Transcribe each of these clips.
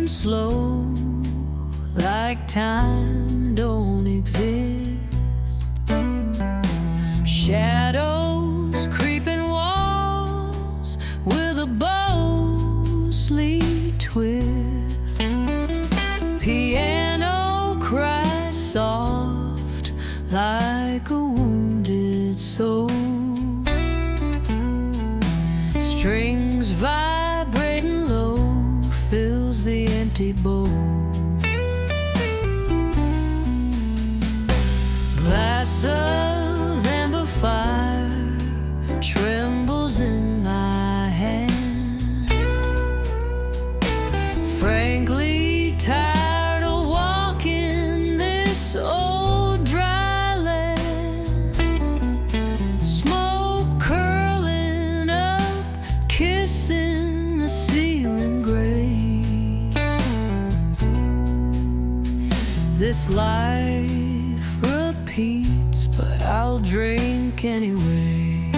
moving slow, like time don't exist. Shadows creeping walls with a ghostly twist. Piano cries soft like a wounded soul. Strings vibrating low fills the empty bowl. Glass of amber fire trembles in my hand. Frankly tired of walking this old dry land. Smoke curling up, kissing the ceiling gray. This life repeats, but I'll drink anyway.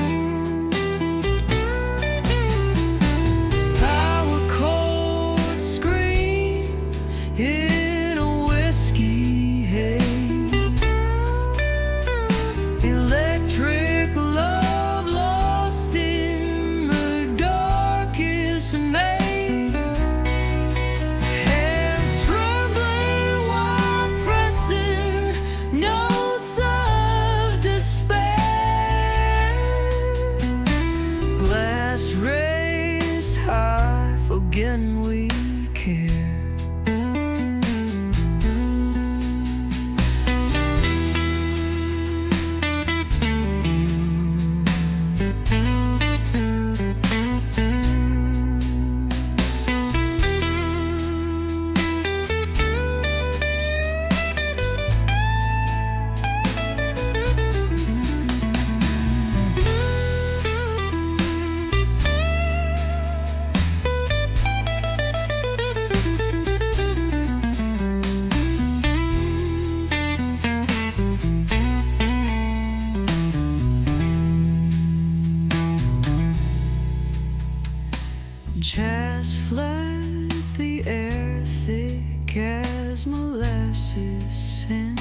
Power chords scream in a whiskey haze. Electric love lost in the darkest maze. Hands trembling while pressing notes of despair. Glass raised high, forgetting we care. Jazz floods the air thick as molasses sin.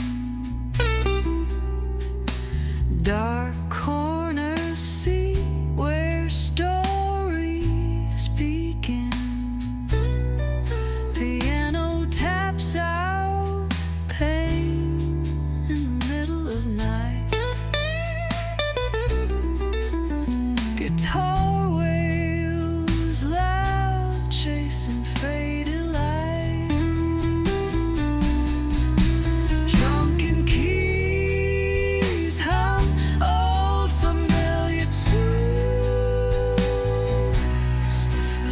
Dark corners see where stories begin. Piano taps out pain in the middle of night. Guitar chasing faded light. Drunken keys hum old familiar tunes.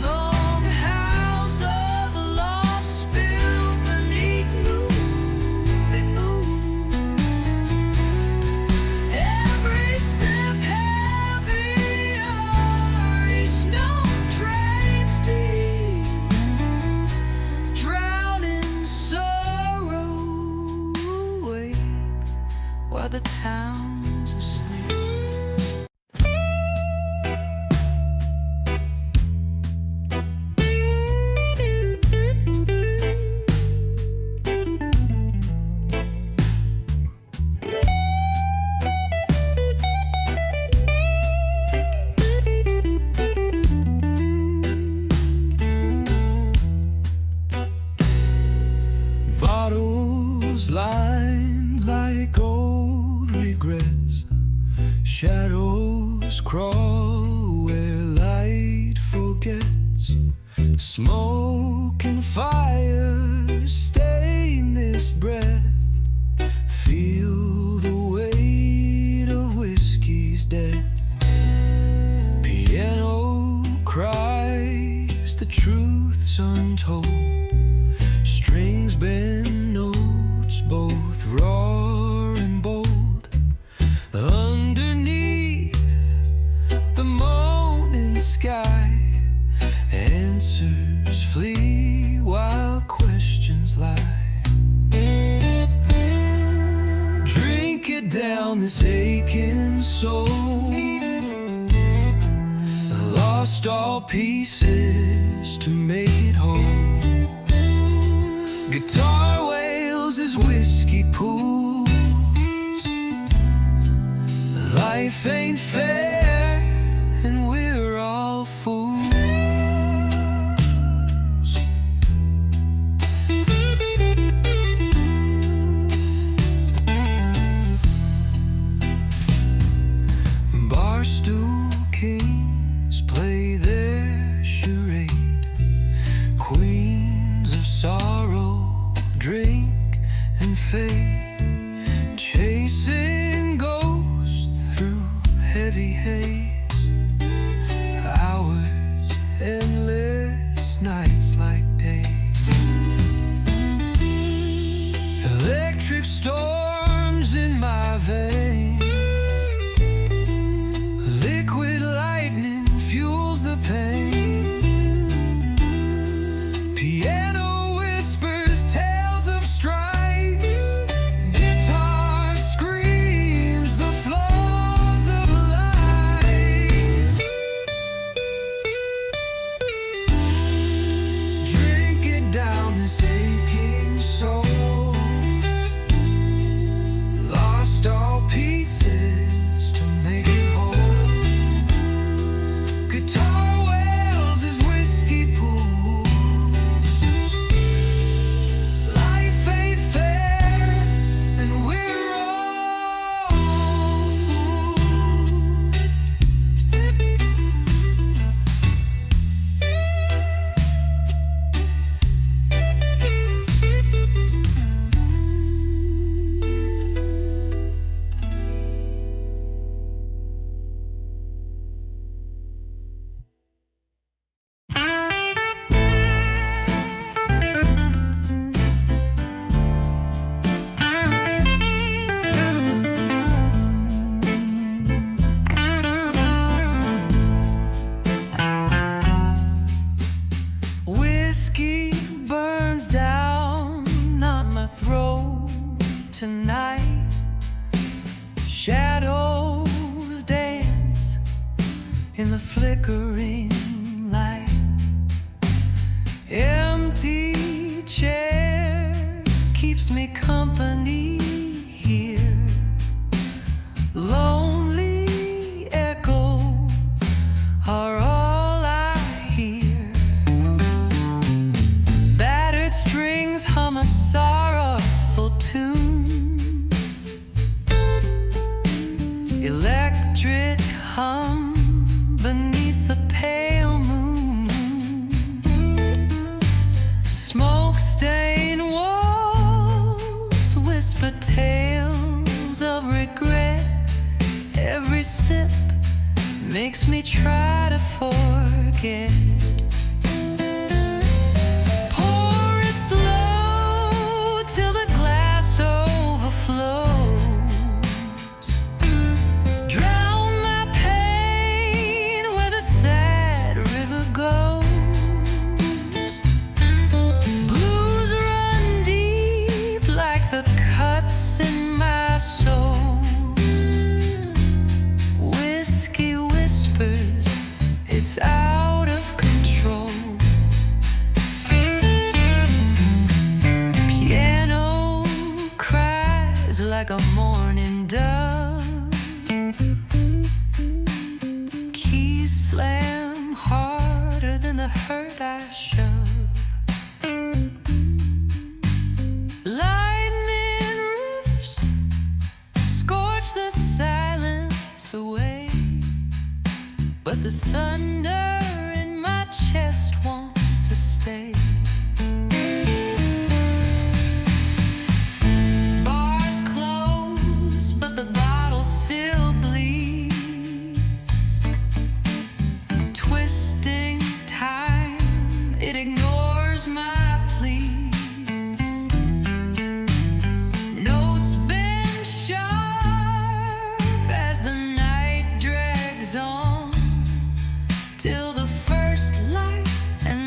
Long howls of lost spill beneath moving moon. Every sip heavier, each note drains deep. While the town's asleep. Bottles lined like old regrets. Shadows crawl where light forgets. Smoke and fire stain this breath. Feel the weight of whiskey's death. Piano cries, the truth's untold. Strings bend notes, both raw and bold. Underneath the moaning sky, answers flee while questions lie. Drink it down, this aching soul. Lost all pieces to make it whole. Guitar wails as whiskey pools. Life ain't fair, and we're all fools. Barstool kings play their charade. Queens of sorrow drink and fade, chasing ghosts through heavy haze. Hours, endless nights like days. Electric storms in my veins. Liquid lightning fuels the pain. Piano whispers tales of strife. Guitar screams the flaws of life. Drink it down, this aching soul. Lost all pieces to make it whole. Guitar wails as whiskey pools. Life ain't fair, and we're all fools. Whiskey burns down on my throat tonight. Shadows dance in the flickering light. Empty chair keeps me company here. Lonely echoes are all I hear. Battered strings hum a sorrowful tune. Electric hum beneath the pale moon. Smoke-stained walls whisper tales of regret. Every sip makes me try to forget. Pour it slow till the glass overflows. Drown my pain where the sad river goes. Blues run deep like the cuts in my soul. Whiskey whispers, it's out of control. Piano cries like a mourning dove. Keys slam harder than the hurt I shove. Lightning riffs scorch the silence away, but the thunder in my chest wants to stay. Bars close, but the bottle still bleeds. Twisting time, it ignores my pleas. Notes bend sharp as the night drags on, till the first light and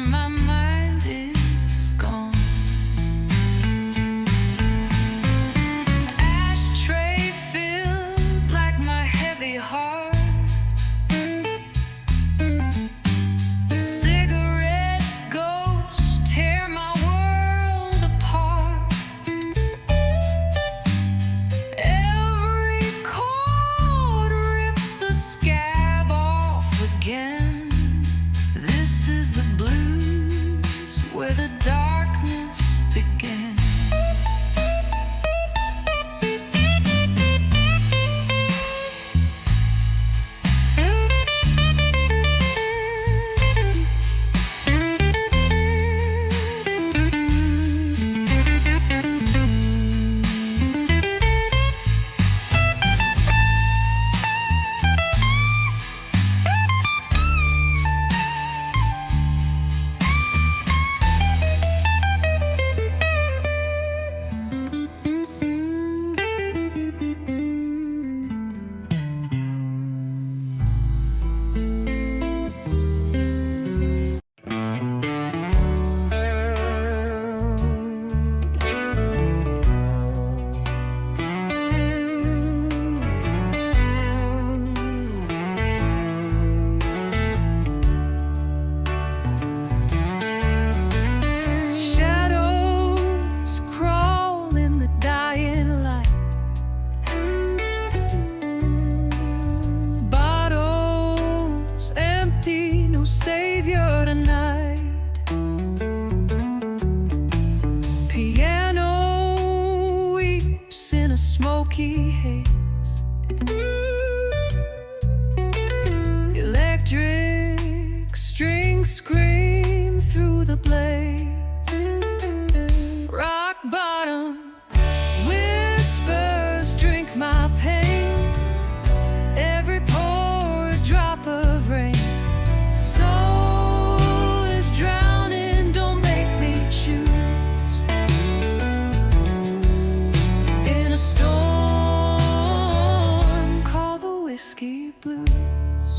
blues.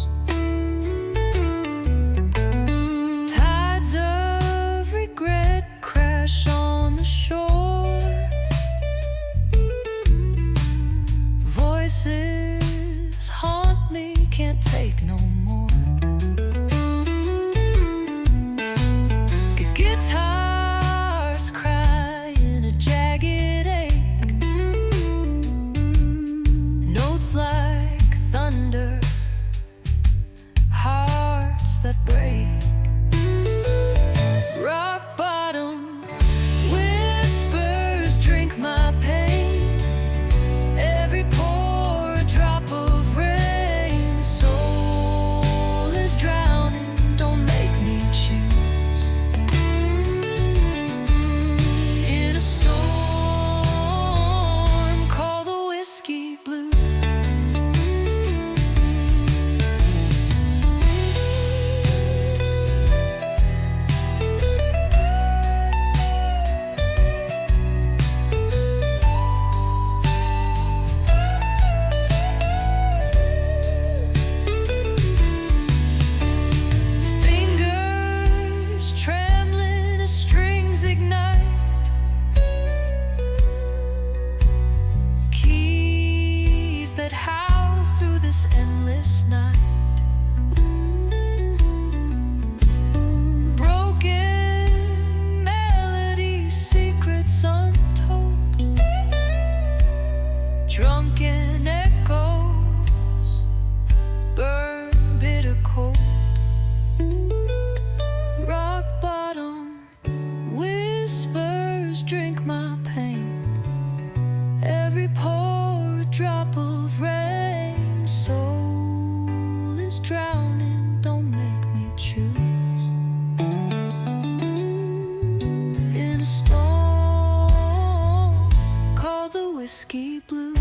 Tides of regret crash on the shore. Voices haunt me, can't take no more. Guitars cry in a jagged ache. Notes like thunder, hearts that break. Rock bottom whispers drink my pain. Every pour a drop of rain. Soul is drowning, don't make me choose. In a storm, call the whiskey blues. Fingers trembling as strings ignite. Keys that howl through this endless night. Broken melodies, secrets untold. Drunken echoes burn bitter cold. Rock bottom whispers drink my pain. Every pour a drop of rain. Soul is drowning, don't make me choose. In a storm, call the whiskey blues.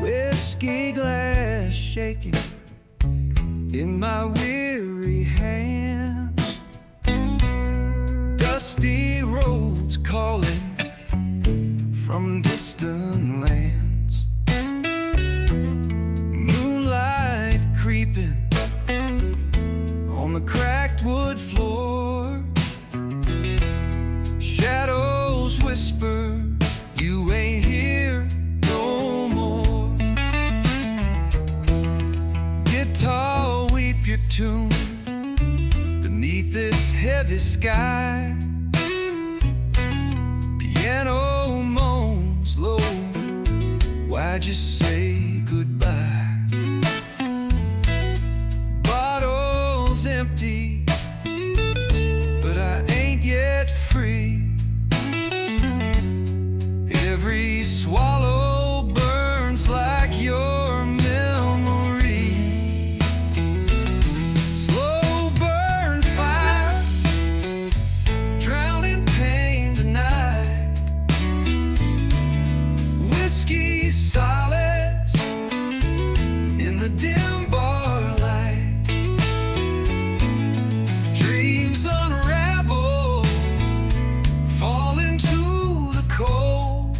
Whiskey glass shaking in my weary hands. Dusty roads calling from distant lands. Moonlight creeping on the cracked wood floor. Shadows whisper, you ain't here no more. Guitar, weep your tune beneath this heavy sky. Piano moans low, why'd you say goodbye? Bottles empty, but I ain't yet free. Every swallow burns like your memory. Slow burn fire, drowning pain tonight. Whiskey solace in the dim bar light. Dreams unravel, fall into the cold.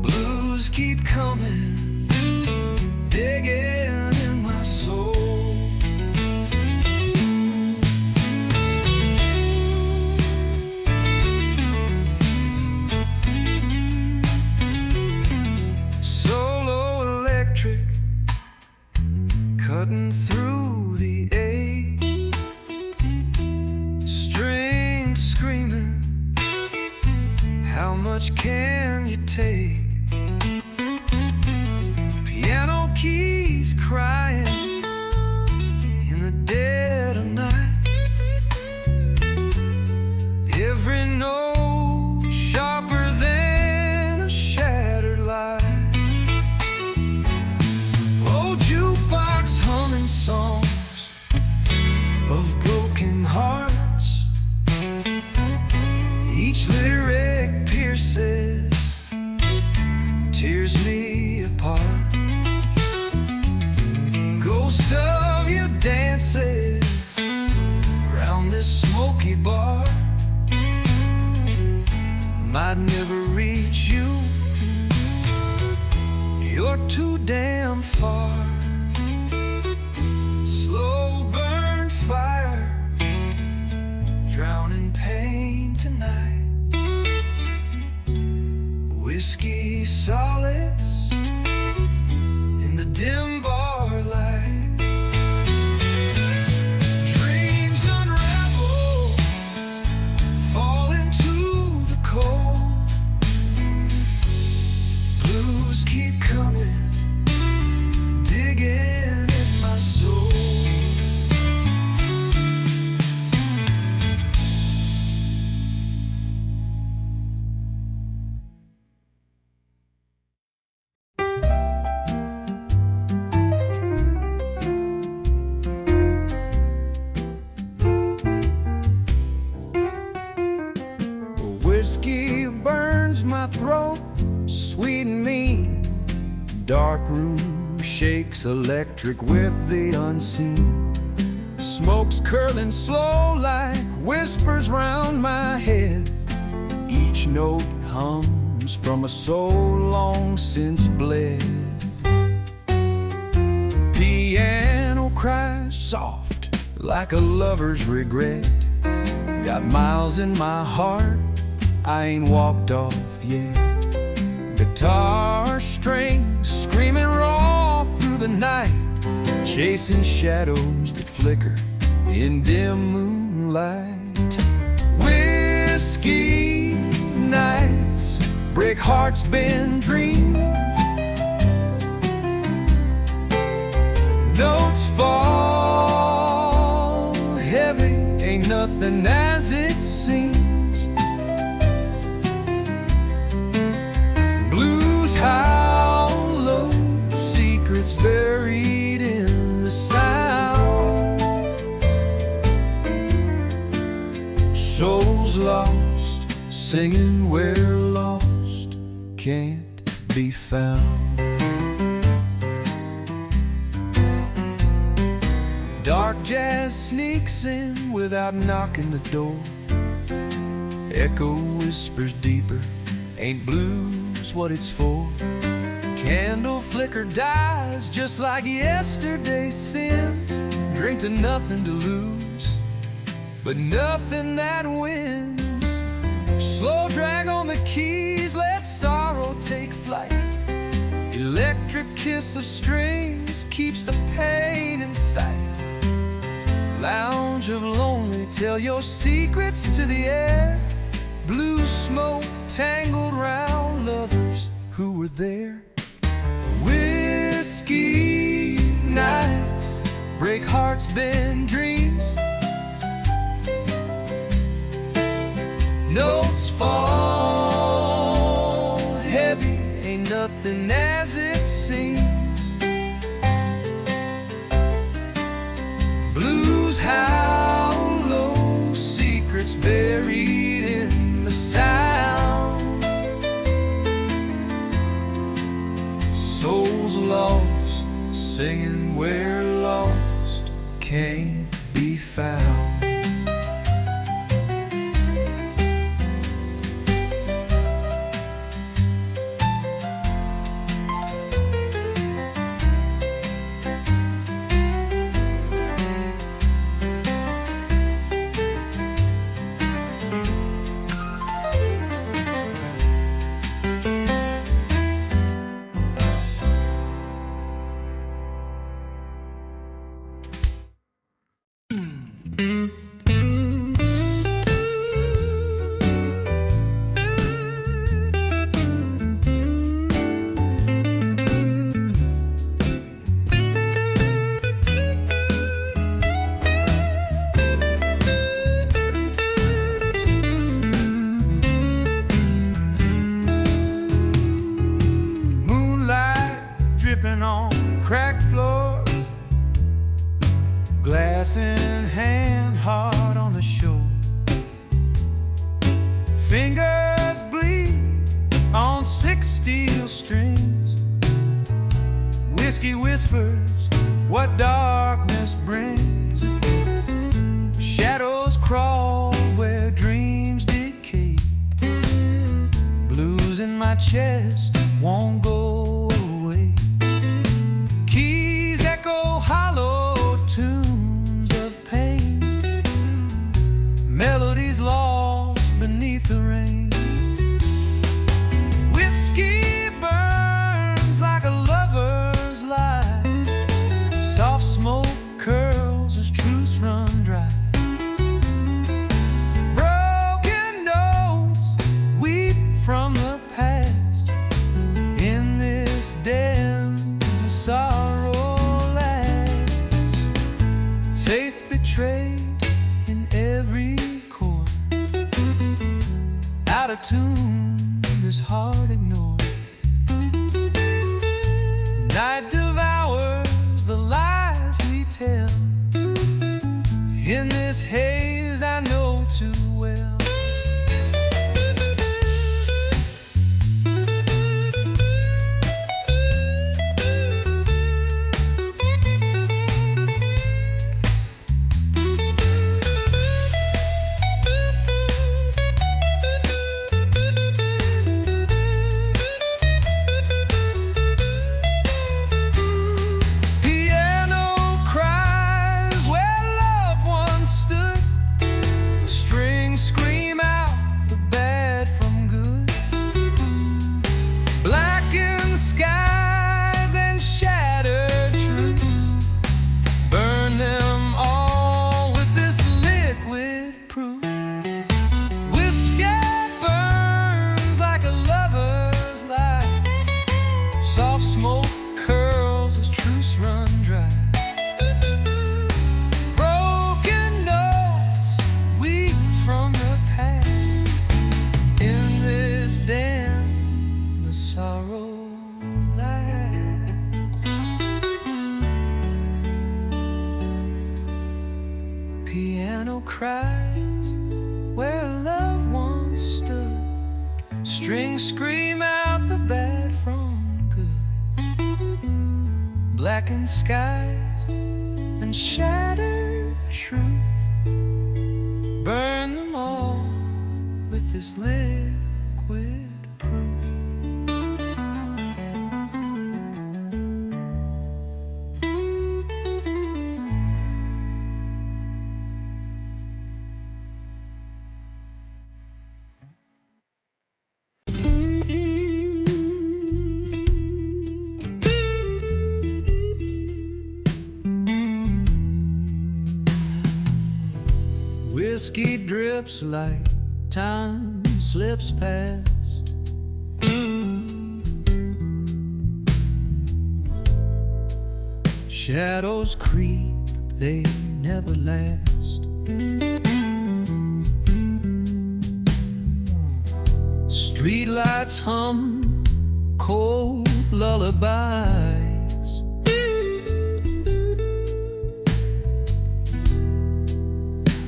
Blues keep coming, digging in my soul. Solo electric, cutting through the ache. Strings screaming, how much can you take? Piano keys crying in the dead of night. Every note sharper than a shattered light. Oh, dark room shakes electric with the unseen. Smoke's curling slow like whispers round my head. Each note hums from a soul long since bled. Piano cries soft like a lover's regret. Got miles in my heart, I ain't walked off yet. Guitar strings screaming raw through the night, chasing shadows that flicker in dim moonlight. Whiskey nights break hearts, bend dreams. Notes fall heavy, ain't nothing as it seems. Blues howl low, secrets buried in the sound. Souls lost, singing where lost can't be found. Dark jazz sneaks in without knocking the door. Echo whispers deeper, ain't blues what it's for. Candle flicker dies just like yesterday's sins. Drink to nothing to lose, but nothing that wins. Slow drag on the keys, let sorrow take flight. Electric kiss of strings keeps the pain in sight. Lounge of lonely, tell your secrets to the air. Blue smoke tangled round lovers who were there. Whiskey nights break hearts, bend dreams. Notes fall heavy, ain't nothing as it seems. Blues howl low, secrets buried in the sound. Souls lost, singing where lost can't be found. On cracked floors, glass in hand, heart on the shore. Fingers bleed on 6 steel strings. Whiskey whispers what darkness brings. Shadows crawl where dreams decay. Blues in my chest won't go. Hollow tunes of pain, melodies lost beneath the rain. Whiskey burns like a lover's lie. Soft smoke curls as truths run dry. Broken notes weep from the past. In this den, the sorrow faith betrayed in every chord. Out of tune, this heart ignored. Night devours the lies we tell. In this haze I know too well. dry. Broken notes weaving from the past. In this den, the sorrow lasts. Piano cries where a loved one stood. Strings scream out the bad from good. Blackened skies and shattered truth, burn them all with this liquid proof. Whiskey drips like time slips past. Shadows creep, they never last. Streetlights hum cold lullabies.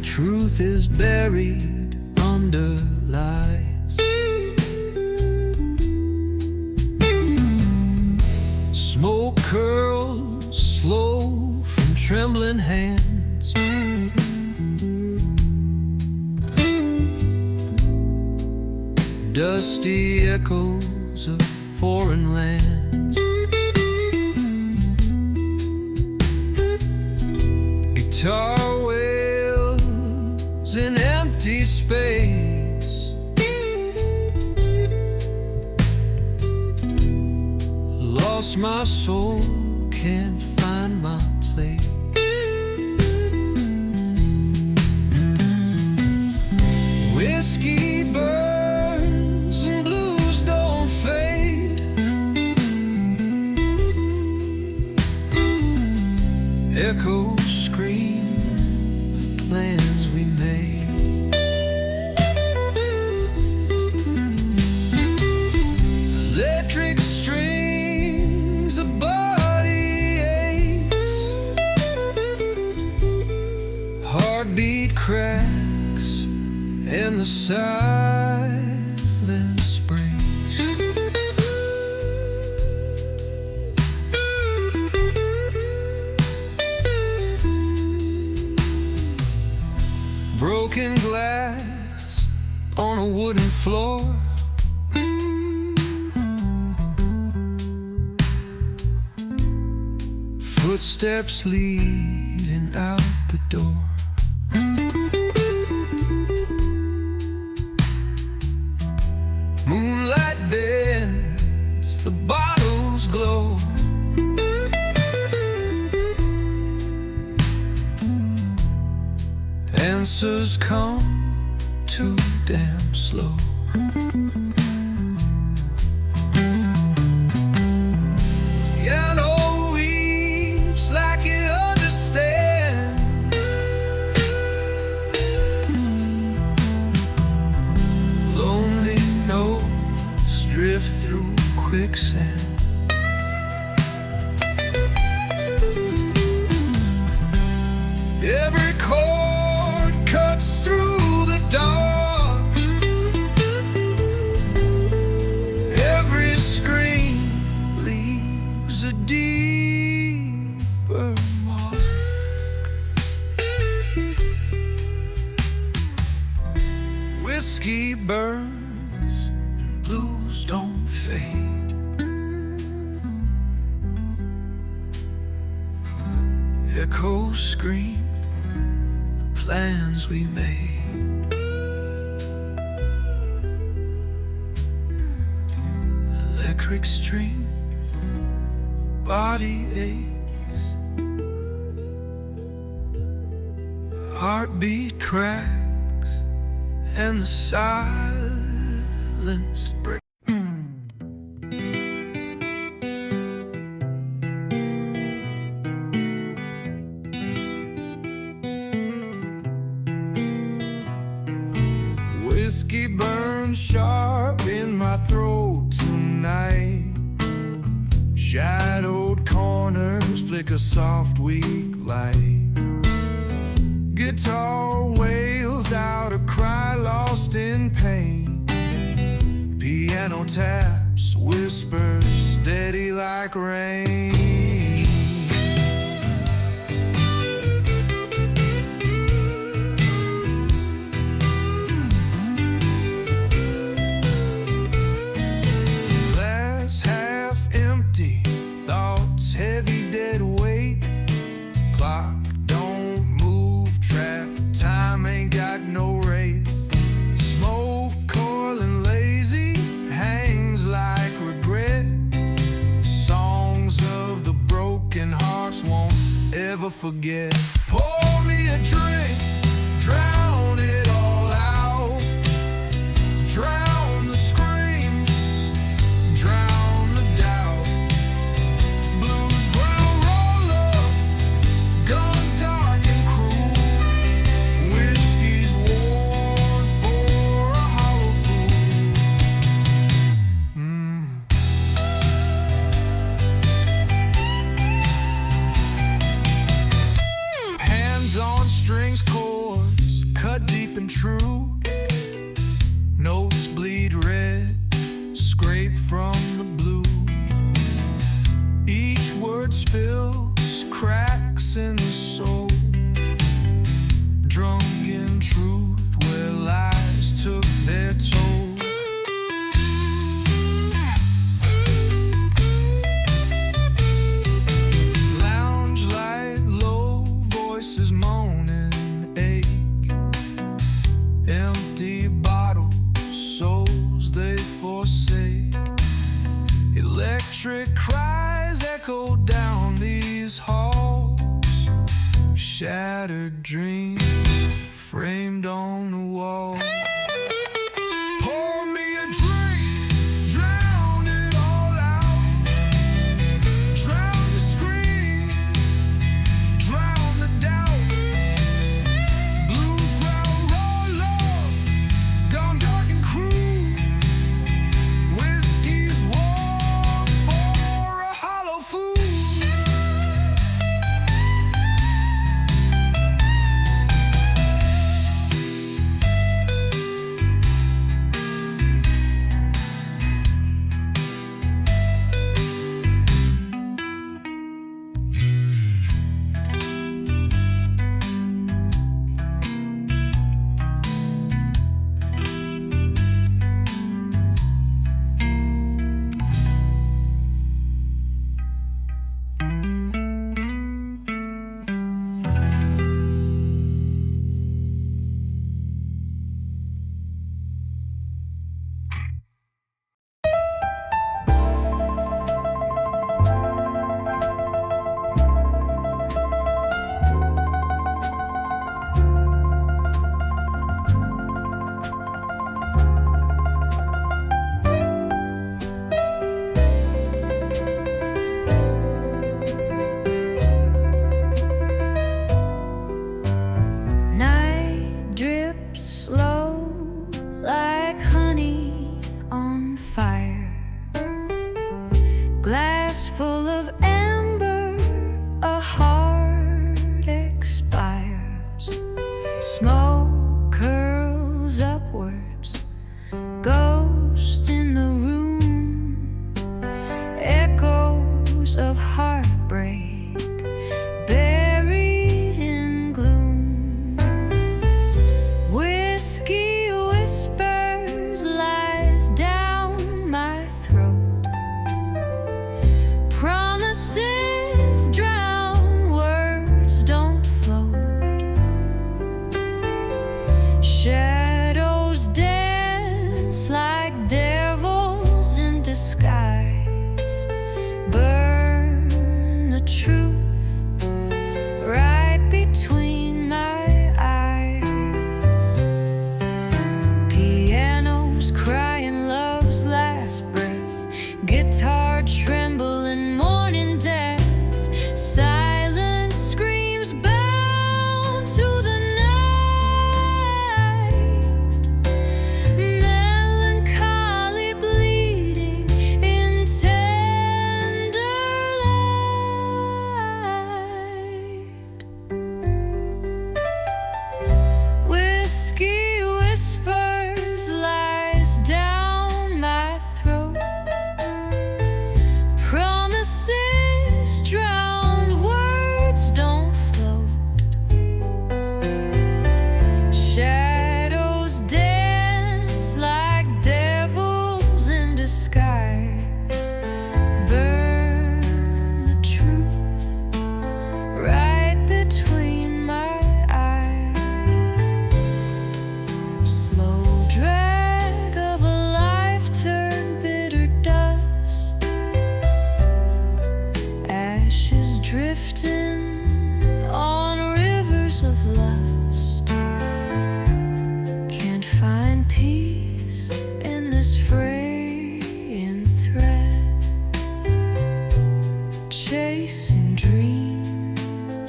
Truth is buried under lies. Smoke curls slow from trembling hands. Dusty echoes of foreign lands. Guitar wails in empty space. Lost my soul, can't find my place. Whiskey burns and blues don't fade. Echoes scream the plans we made. Electric strings, a body aches. Heartbeat cracks and the silence breaks. Broken glass on a wooden floor. Footsteps leading out the door. Moonlight bends, the bottles glow. Answers come too damn slow. Piano weeps like it understands. Lonely notes drift through quicksand. Every chord cuts through the dark. Every scream leaves a deeper mark. Whiskey burns and blues don't fade. Echoes scream the plans we made. Electric string, body aches. Heartbeat cracks and the silence breaks. whiskey burns sharp in my throat tonight. Shadowed corners flicker soft weak light. Guitar wails out a cry lost in pain. Piano taps, whispers steady like rain. Glass half empty, thoughts heavy dead weight. Clock don't move, trap time ain't got no rate. Smoke coiling lazy hangs like regret. Songs of the broken hearts won't ever forget. Pour me a drink, drown it all out. Drown the screams, drown the doubt. Blues ground roll up, gone dark and cruel. Whiskey's worn for a hollow fool. Hands on strings, chords cut deep and true. Notes bleed red, scrape from the blue. Each word spills cracks in the soul. Drunken truth where lies took their toll. Lounge light, low voices moan and ache. Empty bottles, souls they forsake. Electric cries echo down these halls. Shattered dreams framed on the wall. Pour me a drink, drown it all out. Drown the scream, drown the doubt. Blues ground roll up, gone dark and cruel. Whiskey's warm for a hollow fool.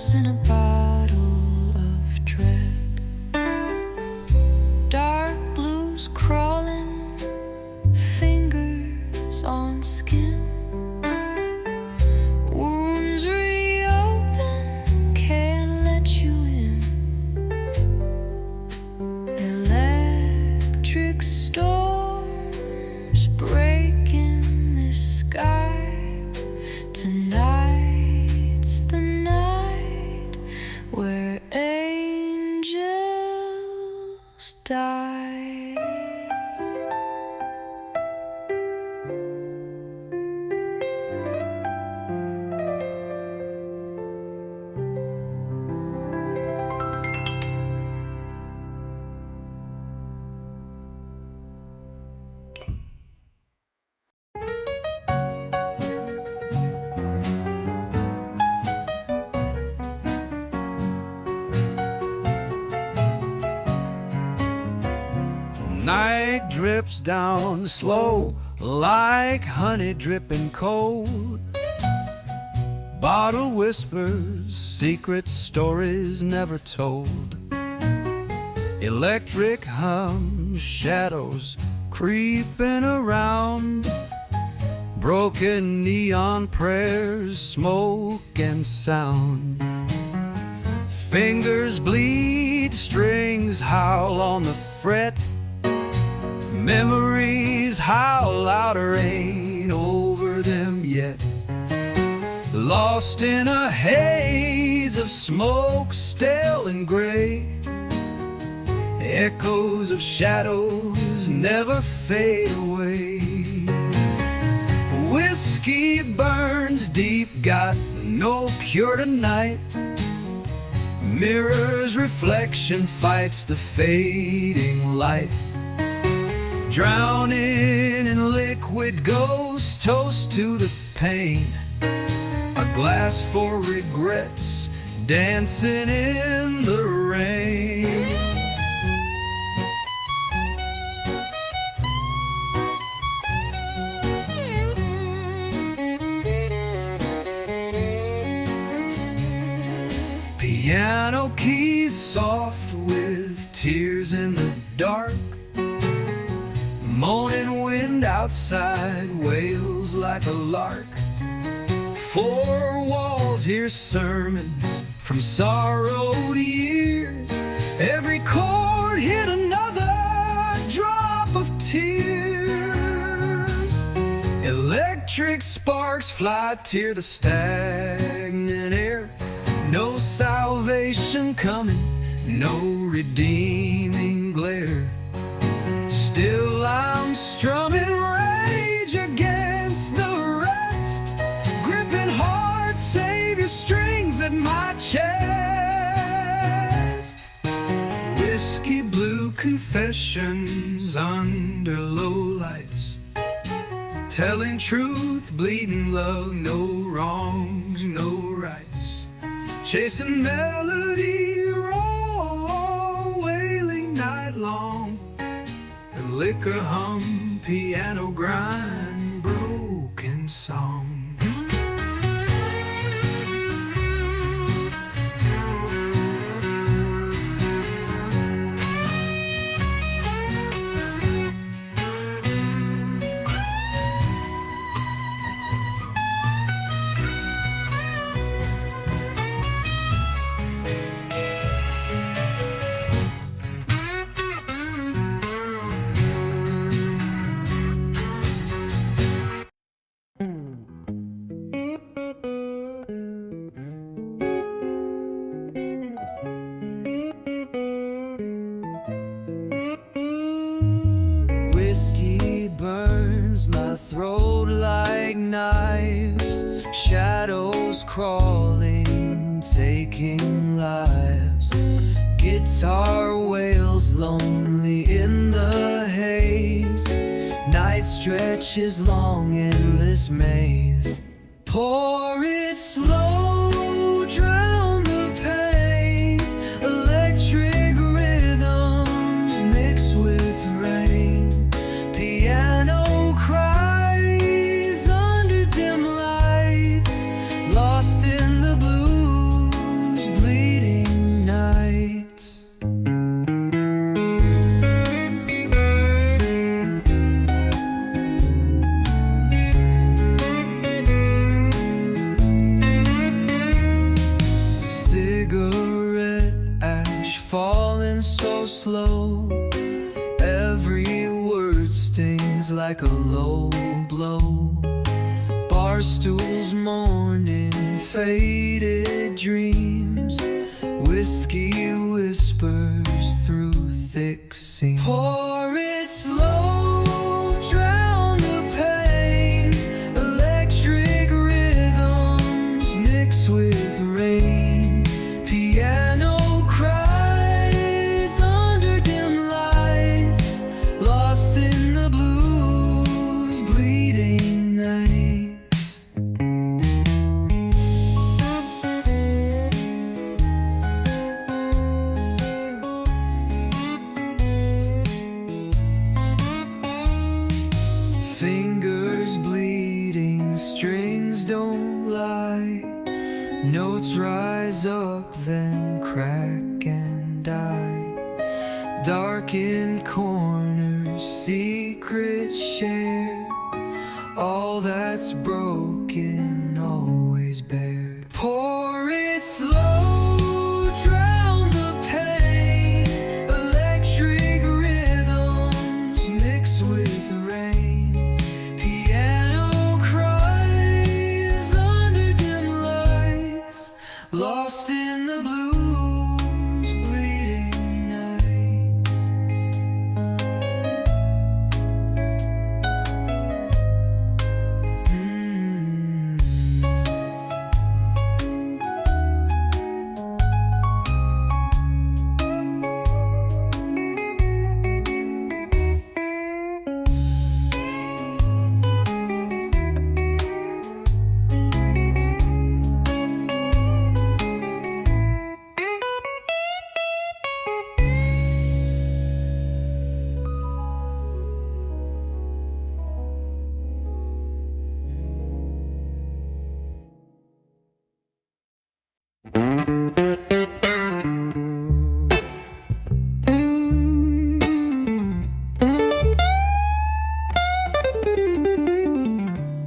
shadows in a bottle of dread. Dark blues crawling, fingers on skin. Wounds reopen, can't let you in. Electric storms break in the sky. Tonight's the night where angels die. Night drips down slow like honey dripping cold. Bottle whispers, secret stories never told. Electric hum, shadows creeping around. Broken neon prayers, smoke and sound. Fingers bleed, strings howl on the fret. Memories howl louder, ain't over them yet. Lost in a haze of smoke, stale and gray. Echoes of shadows never fade away. Whiskey burns deep, got no cure tonight. Mirrors reflection fights the fading light. Drowning in liquid ghosts, toast to the pain. A glass for regrets, dancing in the rain. Piano keys soft with tears in the dark. Moaning wind outside wails like a lark. Four walls hear sermons from sorrowed years. Every chord hit another drop of tears. Electric sparks fly, tear the stagnant air. No salvation coming, no redeeming glare. Still I'm strumming rage against the rest, gripping hard Savior strings at my chest. Whiskey blue confessions under low lights, telling truth, bleeding love, no wrongs, no rights. Chasing melody raw, wailing night long. Liquor hum, piano grind, broken song. Whiskey burns my throat like knives. Shadows crawling, taking lives. Guitar wails lonely in the haze. Night stretches long, endless maze. Pour it slow, drown the pain. Electric rhythms mix with rain. Piano cries under dim lights, lost in the blues slow. Every word stings like a low blow. Bar stools mourning faded dreams. Whiskey whispers through thick seams. Pour it slow, drown the pain. Electric rhythms mix with rain. Piano cries under dim lights, lost in the blues, bleeding nights. Fingers bleeding, strings don't lie. Notes rise up, then crack and die. Darkened corners, secrets share. All that's broken, always bare. Pour it slow, drown the pain. Electric rhythms mix with rain. Piano cries under dim lights, lost in the blues, bleeding nights.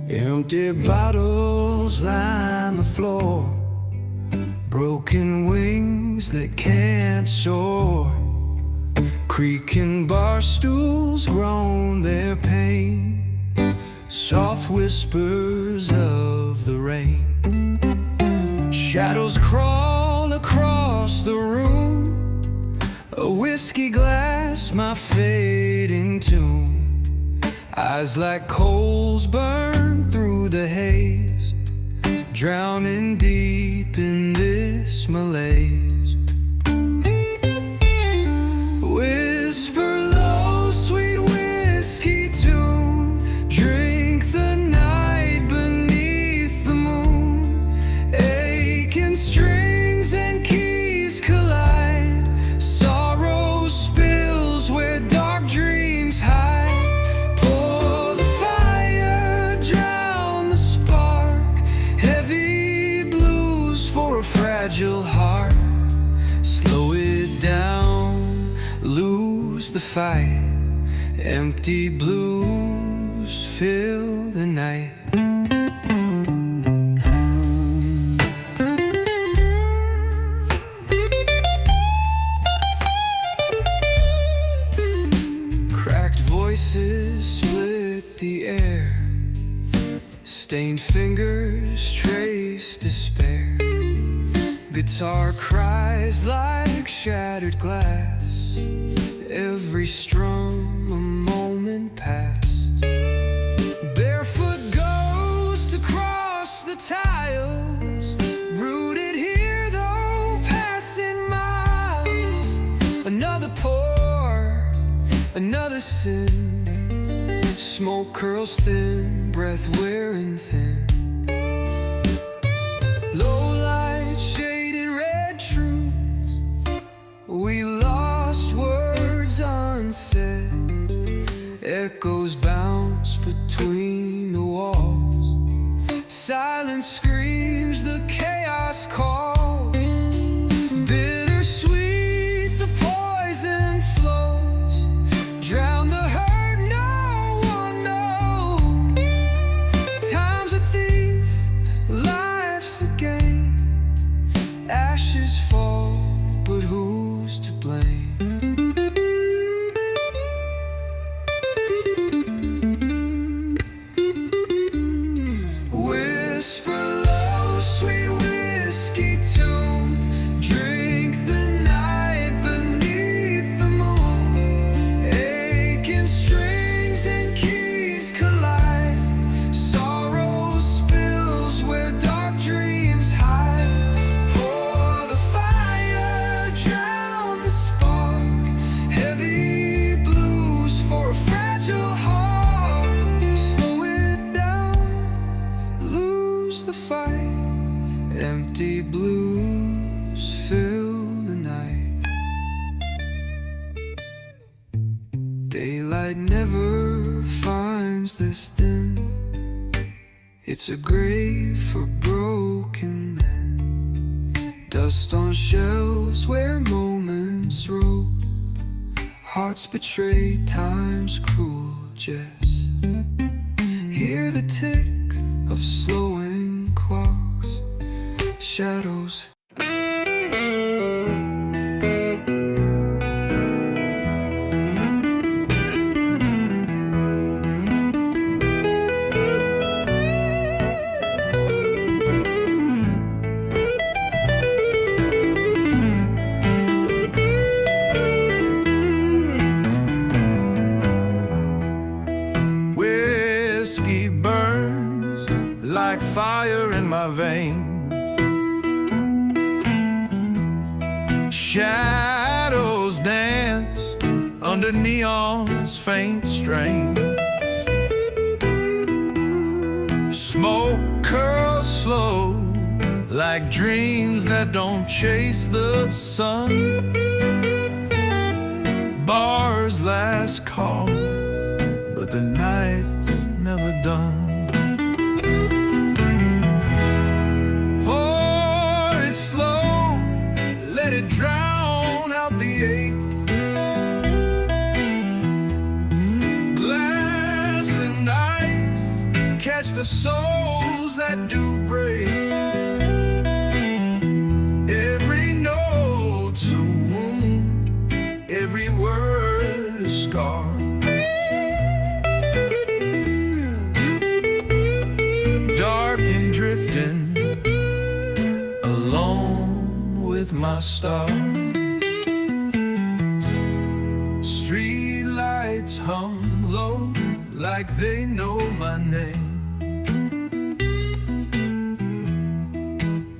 Empty bottles line the floor, broken wings that can't soar. Creaking bar stools groan their pain, soft whispers of the rain. Shadows crawl across the room, a whiskey glass, my fading tune. Eyes like coals burn through the haze, drowning deep in this malaise. Whisper low, sweet whiskey tune, drink the night beneath the moon. Aching strings and keys collide, sorrow spills where dark dreams hide. Fragile heart, slow it down, lose the fight. Empty blues fill the night. Cracked voices split the air, stained fingers trace despair. Guitar cries like shattered glass, every strum a moment past. Barefoot ghost across the tiles, rooted here though passing miles. Another pour, another sin, smoke curls thin, breath wearing thin. Low light, shaded red truths, we lost words unsaid. Echoes bounce between the walls, silence screams, the chaos calls. Bittersweet, the poison flows, drown the hurt no one knows. Time's a thief. What's this then? It's a grave for broken men. Dust on shelves where moments roll. Hearts betrayed, time's cruel jest. Hear the tick of slowing clocks. Shadows. Whiskey burns like fire in my veins. Shadows dance under neon's faint strain. Smoke curls slow like dreams that don't chase the sun. Bars last calm, but the night's never done. Pour it slow, let it drown out the ache. Glass and ice, catch the souls that do break. Every note's a wound, every word a scar. Drifting alone with my star. Street lights hum low like they know my name.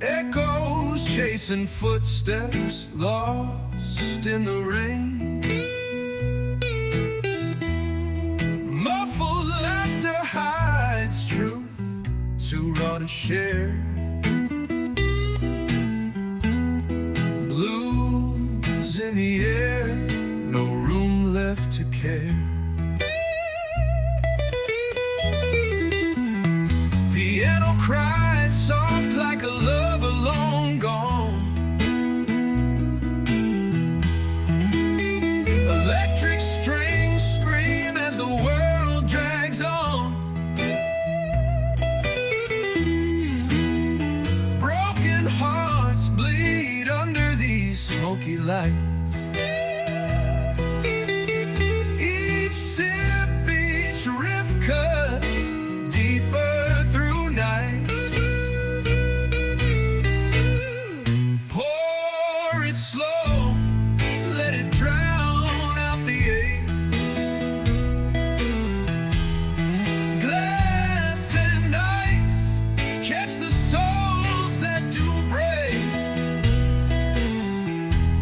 Echoes chasing footsteps lost in the rain. Muffled laughter hides truth too raw to share. Blues in the air, no room left to care. Piano cries soft like a lover long gone. Electric strings scream as the world drags on. Hearts bleed under these smoky lights. Each sip, each riff cuts deeper through nights. Pour it slow, let it drown out the ache. Glass and ice, catch the souls that do break.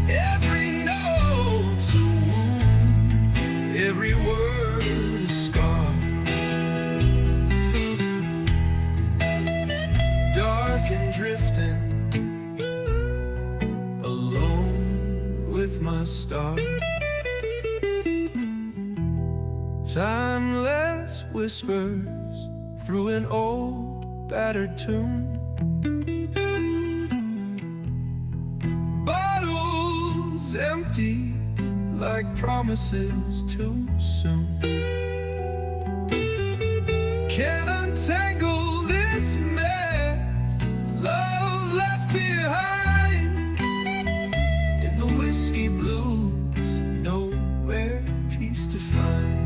Every note's a wound, every word a scar. Dark and drifting alone with my star. Timeless whispers through an old battered tune. Bottles empty like promises too soon. Can't untangle this mess love left behind. In the whiskey blues, nowhere peace to find.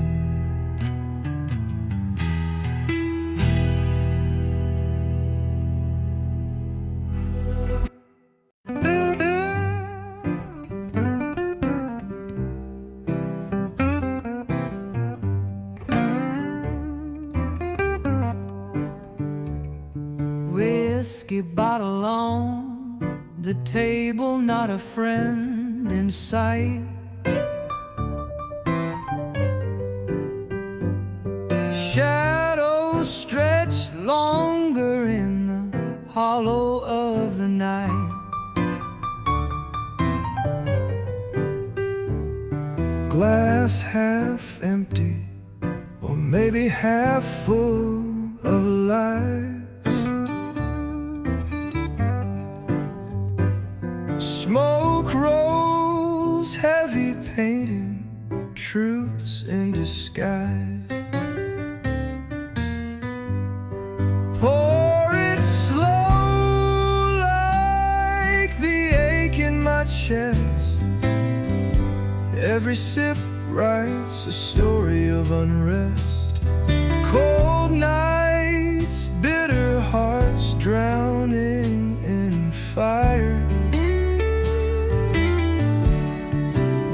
Whiskey bottle on the table, not a friend in sight. Shadows stretch longer in the hollow of the night. Glass half empty, or maybe half full of lies. Smoke rolls heavy, painting truths in disguise. Pour it slow like the ache in my chest. Every sip writes a story of unrest. Cold nights, bitter hearts drowning in fire.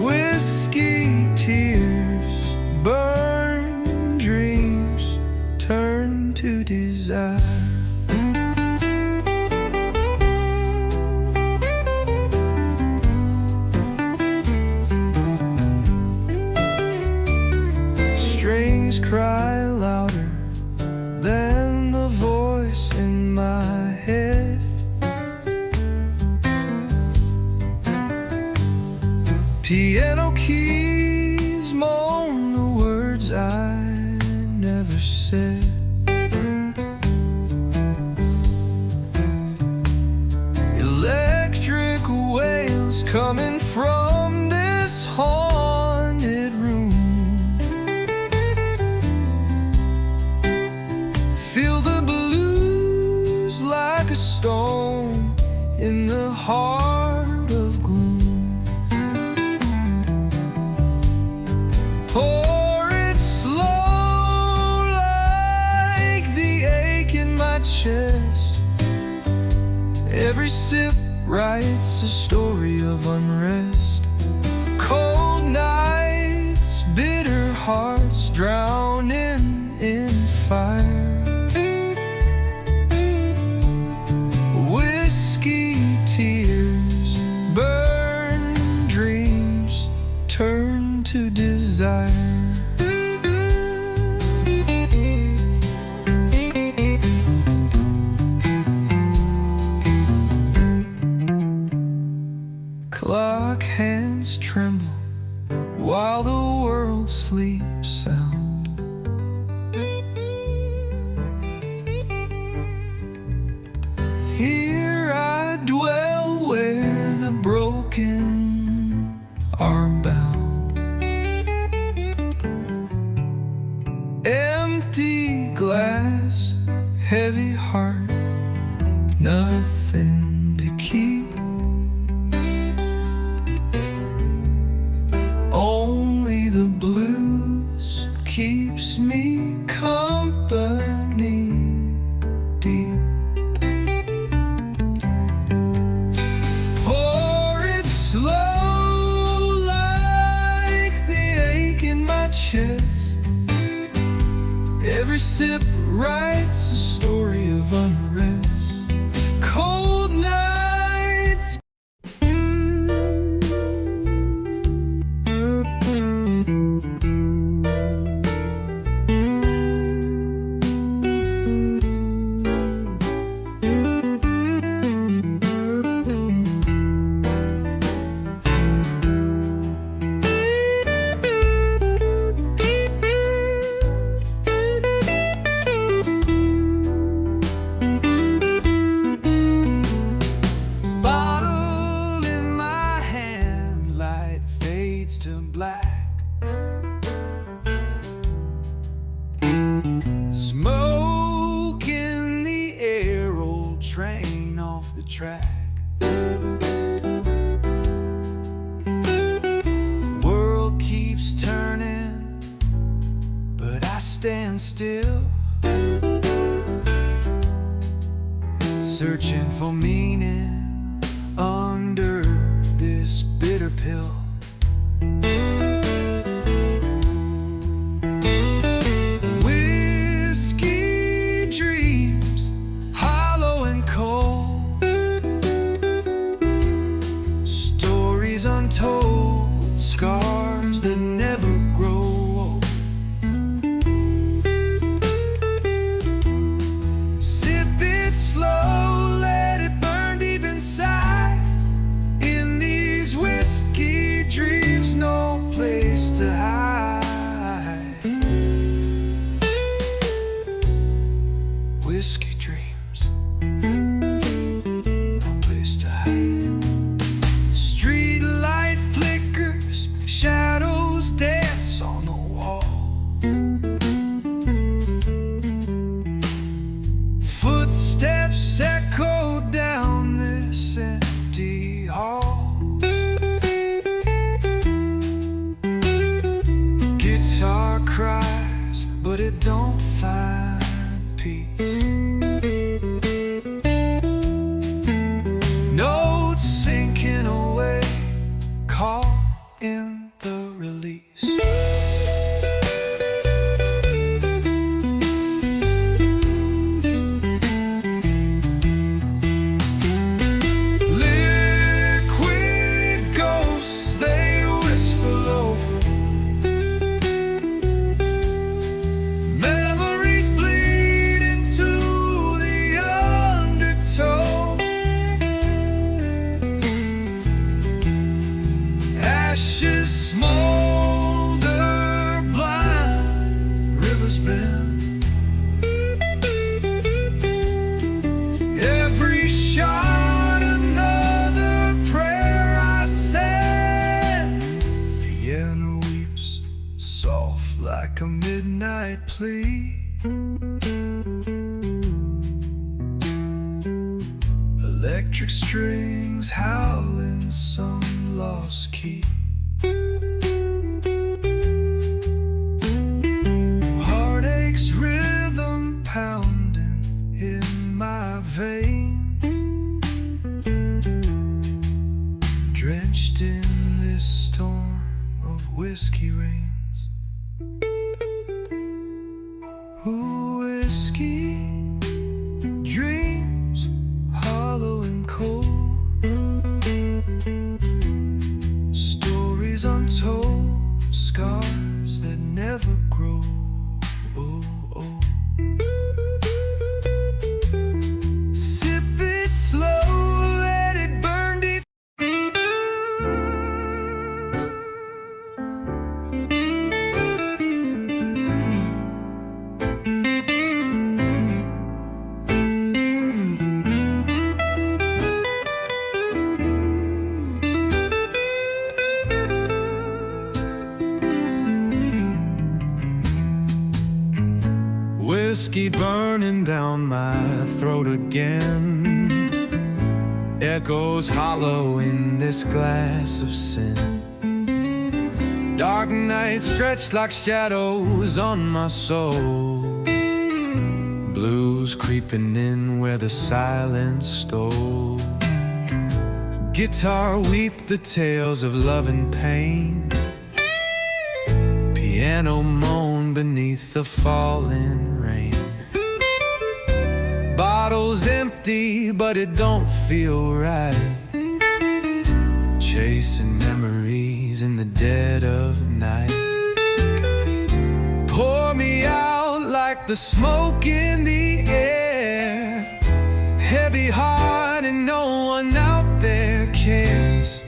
Whiskey tears, burn dreams, turn to desire. Strings cry louder than the voice in my head. Piano keys moan the words I never said. Electric wails coming from this haunted room. Feel the blues like a stone in the heart of gloom. Pour it slow like the ache in my chest. Every sip writes a story of unrest. Cold nights, bitter hearts drowning in fire. Whiskey tears, burn dreams, turn to desire. Clock hands tremble while the world sleeps sound. Here I dwell where the broken are bound. Empty glass, heavy heart, nothing to keep. Only the blues keeps me company deep. Pour it slow like the ache in my chest. Every sip writes a story of unrest. Cold nights. Bottle in my hand, light fades to black. Smoke in the air, old train off the track. World keeps turning, but I stand still, searching for meaning under this bitter pill. Whiskey dreams, hollow and cold, stories untold, scars that never grow old. Sip it slow, let it burn deep inside. In these whiskey dreams, no place to hide. hall. Guitar cries, but it don't find peace. Notes sinking away, call in the release. Liquid ghosts, they whisper low. Memories bleed into the undertow. Ashes smolder blind, rivers bend. Every shot another prayer I said. Piano weeps soft like a midnight plea. Electric strings howl in some lost key. Heartache's rhythm pounding in my veins, drenched in this storm of whiskey rains. Whiskey dreams hollow and cold, stories untold, scars that never grow. Sip it slow, let it burn deep. Whiskey burning down my throat again, echoes hollow in this glass of sin. Dark nights stretch like shadows on my soul, blues creeping in where the silence stole. Guitar weep the tales of love and pain, piano moan beneath the falling rain. Bottles empty, but it don't feel right, chasing memories in the dead of night. Pour me out like the smoke in the air, heavy heart and no one out there cares.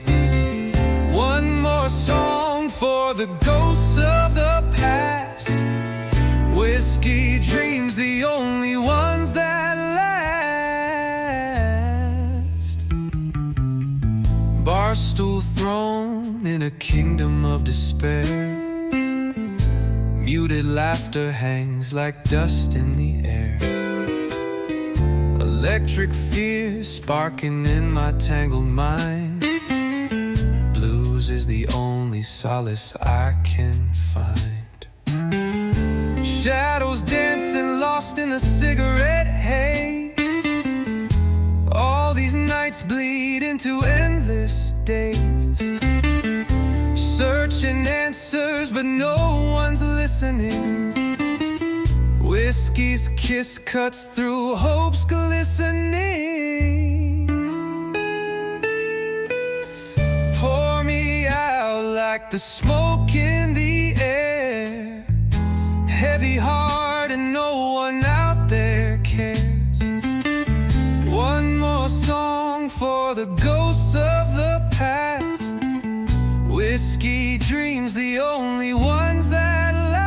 One more song for the ghosts of the past, whiskey dreams the only ones that last. Barstool throne in a kingdom of despair, muted laughter hangs like dust in the air. Electric fear sparking in my tangled mind, blues is the only solace I can find. Shadows dancing lost in the cigarette haze, all these nights bleed into endless days. Searching answers but no one's listening, whiskey's kiss cuts through hope's glistening. Pour me out like the smoke in the air, heavy heart and no one out there cares. One more song for the ghosts of the past, whiskey dreams the only ones that last.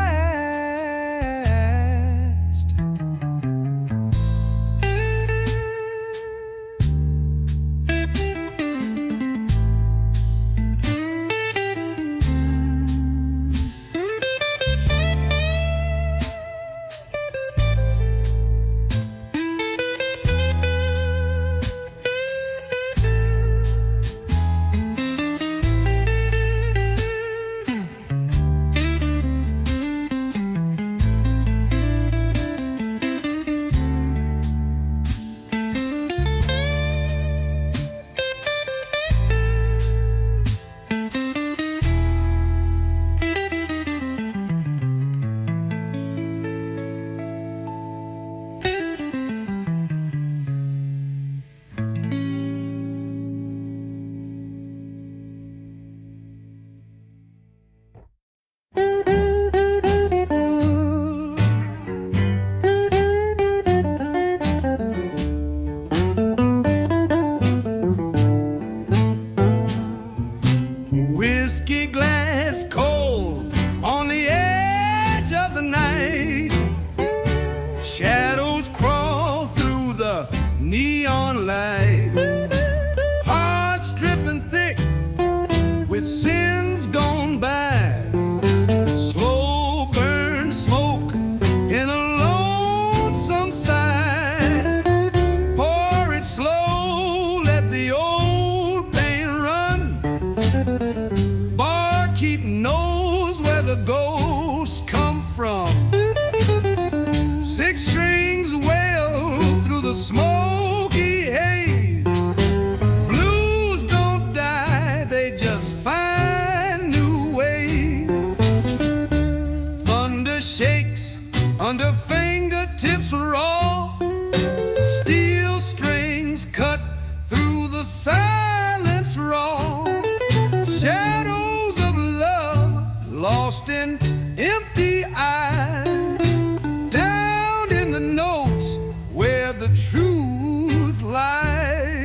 Shadows of love lost in empty eyes, down in the notes where the truth lies.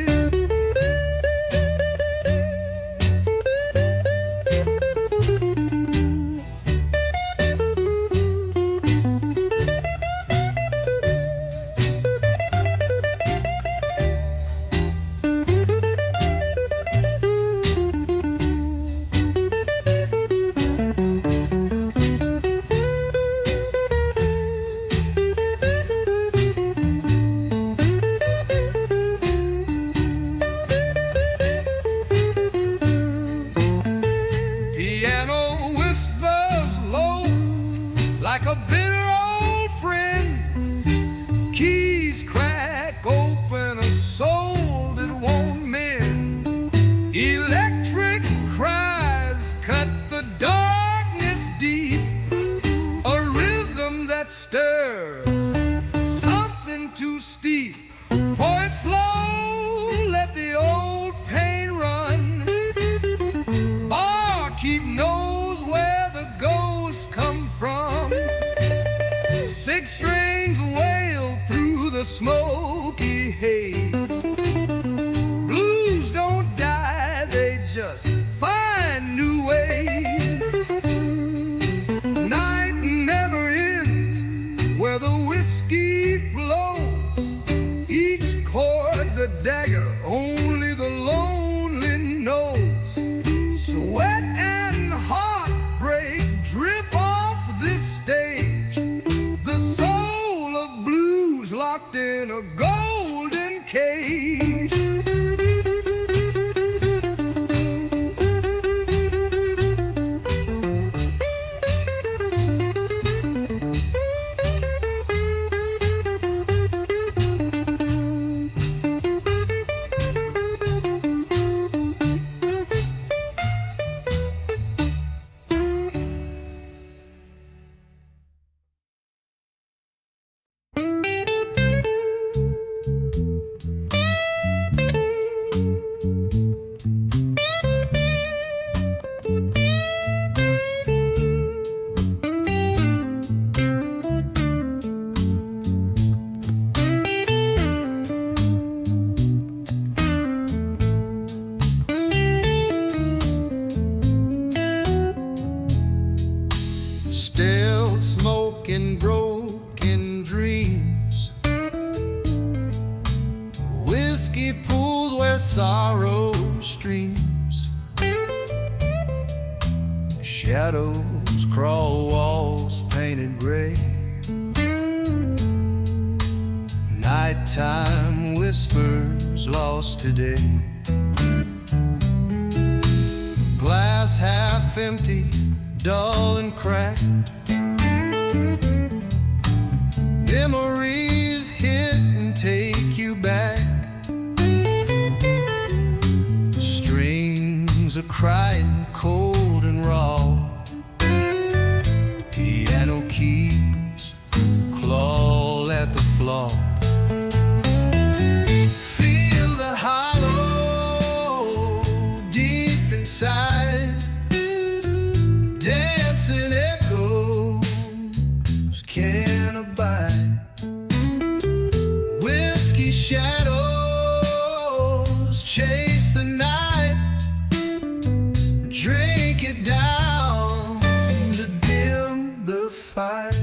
Like a bitter old friend, keys crack open a soul that won't mend. Electric cries cut the darkness deep, a rhythm that stirs something too steep. Pour it slow, let the old pain run. Barkeep knows where the ghosts come from. Six strings wail through the smoky haze. Blues don't die, they just find new ways. Night never ends where the whiskey flows. Each chord's a dagger, only the lonely knows. Sweat and heartbreak drip off this stage. Locked in a golden cage. Still smoking broken dreams. Whiskey pools where sorrow streams. Shadows crawl walls painted gray. Nighttime whispers lost today. Glass half empty, dull and cracked. Memories hit and take you back. Strings are crying cold and raw. Piano keys claw at the floor. Feel the hollow deep inside. Dancing echoes can't abide. Whiskey shadows chase the night. Drink it down to dim the fight.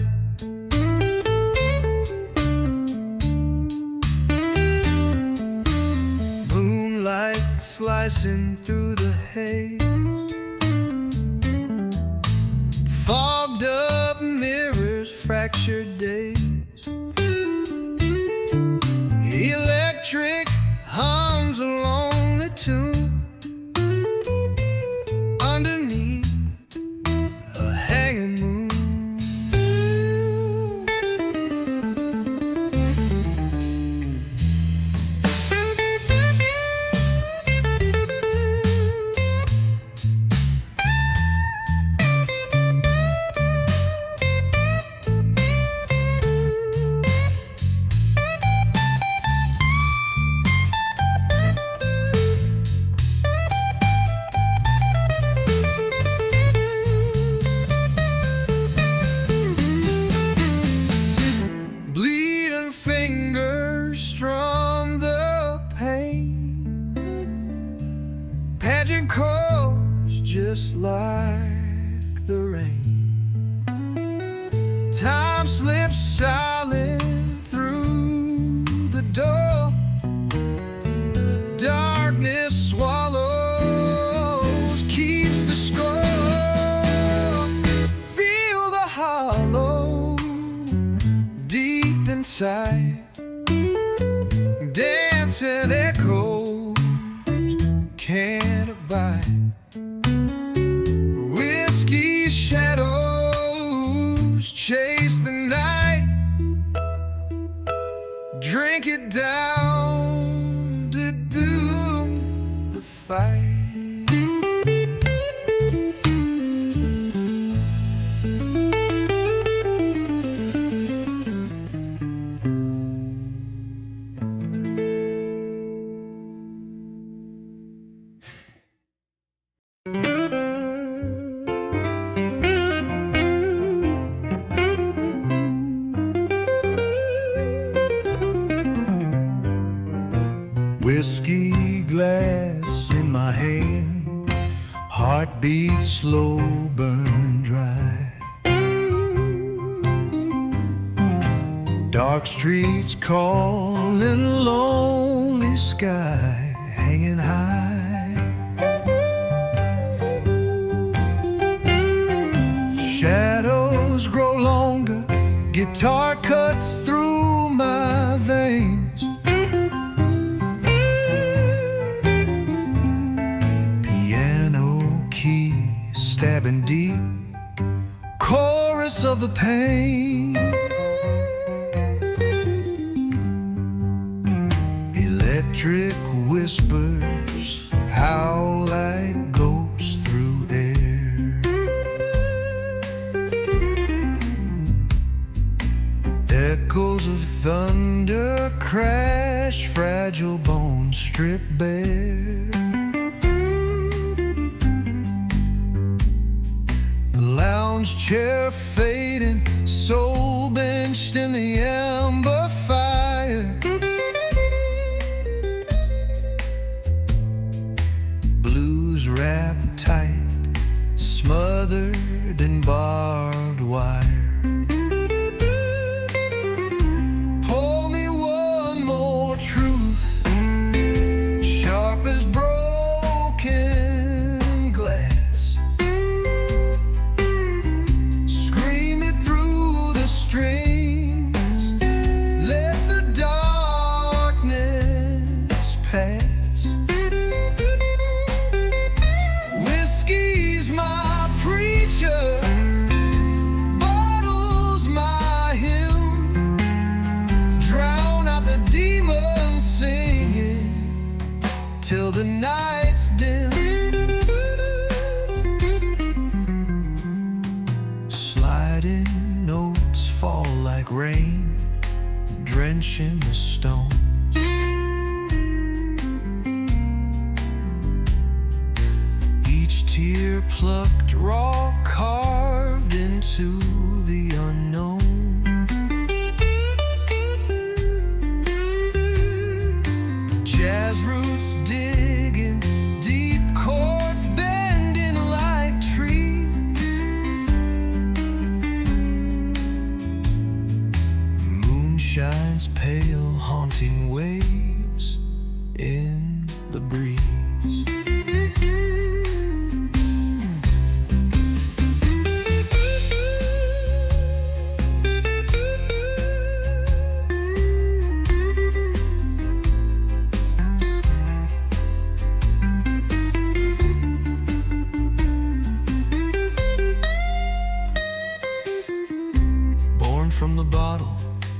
Moonlight slicing through the haze. Fogged up mirrors, fractured days. Electric hums a lonely tune. Underneath a hanging moon. changing course just like the rain. Time slips silent through the door. Darkness swallows, keeps the score. Feel the hollow deep inside. Dancing echoes can't abide. Whiskey shadows chase the night. Drink it down to doom the fight. Whiskey glass in my hand, heartbeat slow, burn dry. Dark streets calling, lonely sky hanging high. Shadows grow longer, guitar cuts through my veins. Stabbing deep, chorus of the pain. Electric whispers howl like ghosts through air. Echoes of thunder crash, fragile bones stripped bare. Lounge chair fading, soul benched in the amber fire. Blues wrapped tight, smothered in barbed wire. Pour me one more truth, sharp as broken glass. Whiskey's my preacher, bottle's my hymn. Drown out the demons singing till the night's dim. Sliding notes fall like rain, drenching the stones. Tear plucked raw, carved into the unknown. Jazz roots digging deep, chords bending like trees. Moon shines pale, haunting waves in the breeze. From the bottle,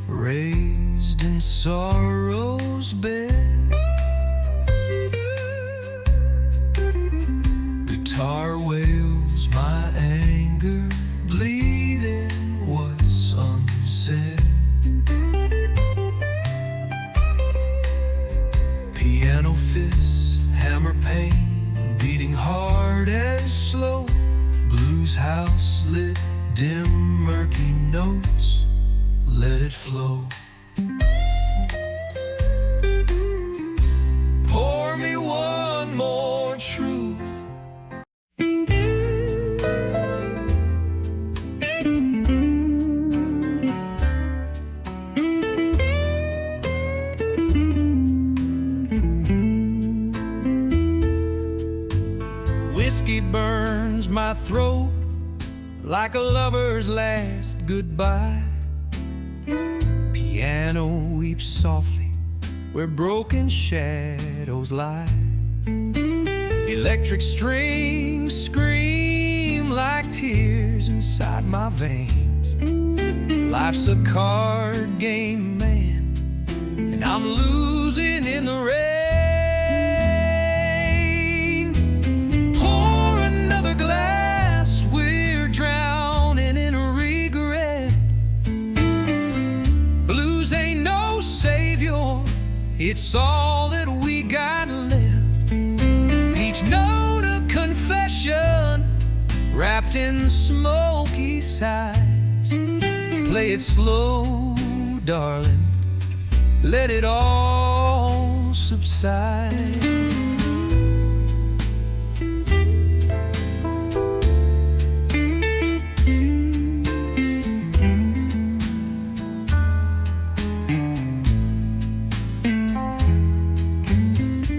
raised in sorrow's bed. Guitar wails my anger, bleeding what's unsaid. Piano fists, hammer pain, beating hard and slow. Blues house lit, dim, murky notes. Let it flow. Pour me one more truth, Whiskey burns my throat like a lover's last goodbye. Piano weeps softly where broken shadows lie. Electric strings scream like tears inside my veins. Life's a card game, man, and I'm losing in the rain. Pour another glass, we're drowning in regret. Blues ain't no savior, it's all that we got left. Each note a confession, wrapped in smoky sighs. Play it slow, darling, let it all subside.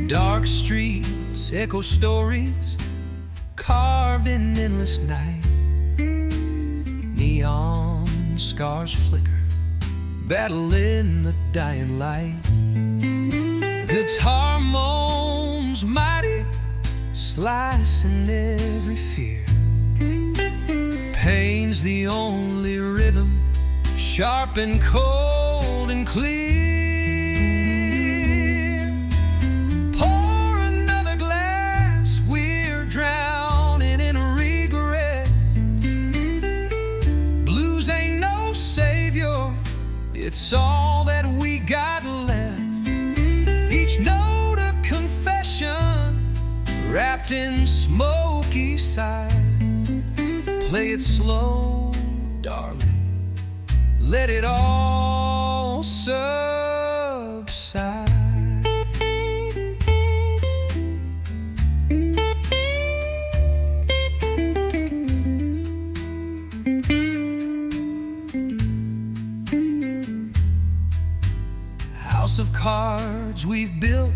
Dark streets echo stories carved in endless night. Neon scars flicker, battle in the dying light. Guitar moans mighty, slicing every fear. Pain's the only rhythm, sharp and cold and clear. Pour another glass, we're drowning in regret. Blues ain't no savior, it's all that we got left. Each note a confession, wrapped in smoky sighs. Play it slow, darling, let it all subside. House of cards we've built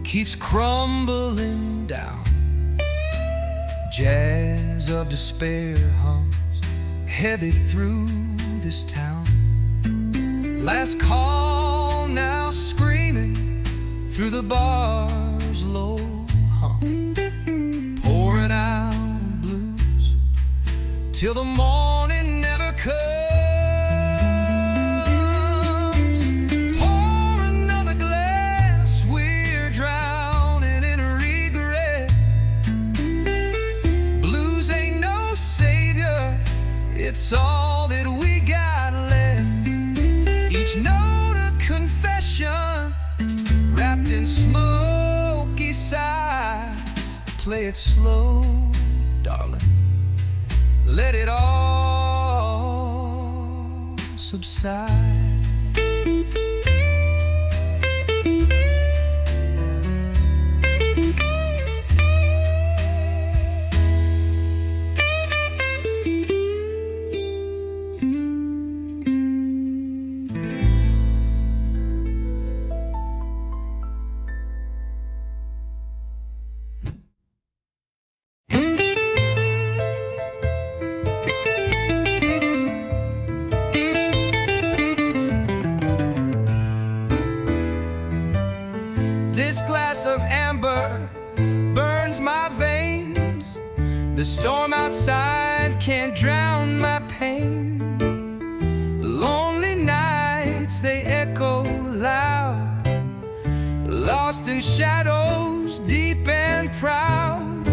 keeps crumbling down. Jazz of despair hums heavy through this town. Last call now screaming through the bar's low hum. Pouring out blues till the morning never comes. It's all that we got left. Each note a confession, wrapped in smoky sighs. Play it slow, darling, let it all subside. This glass of amber burns my veins. The storm outside can't drown my pain. Lonely nights, they echo loud, lost in shadows deep and proud.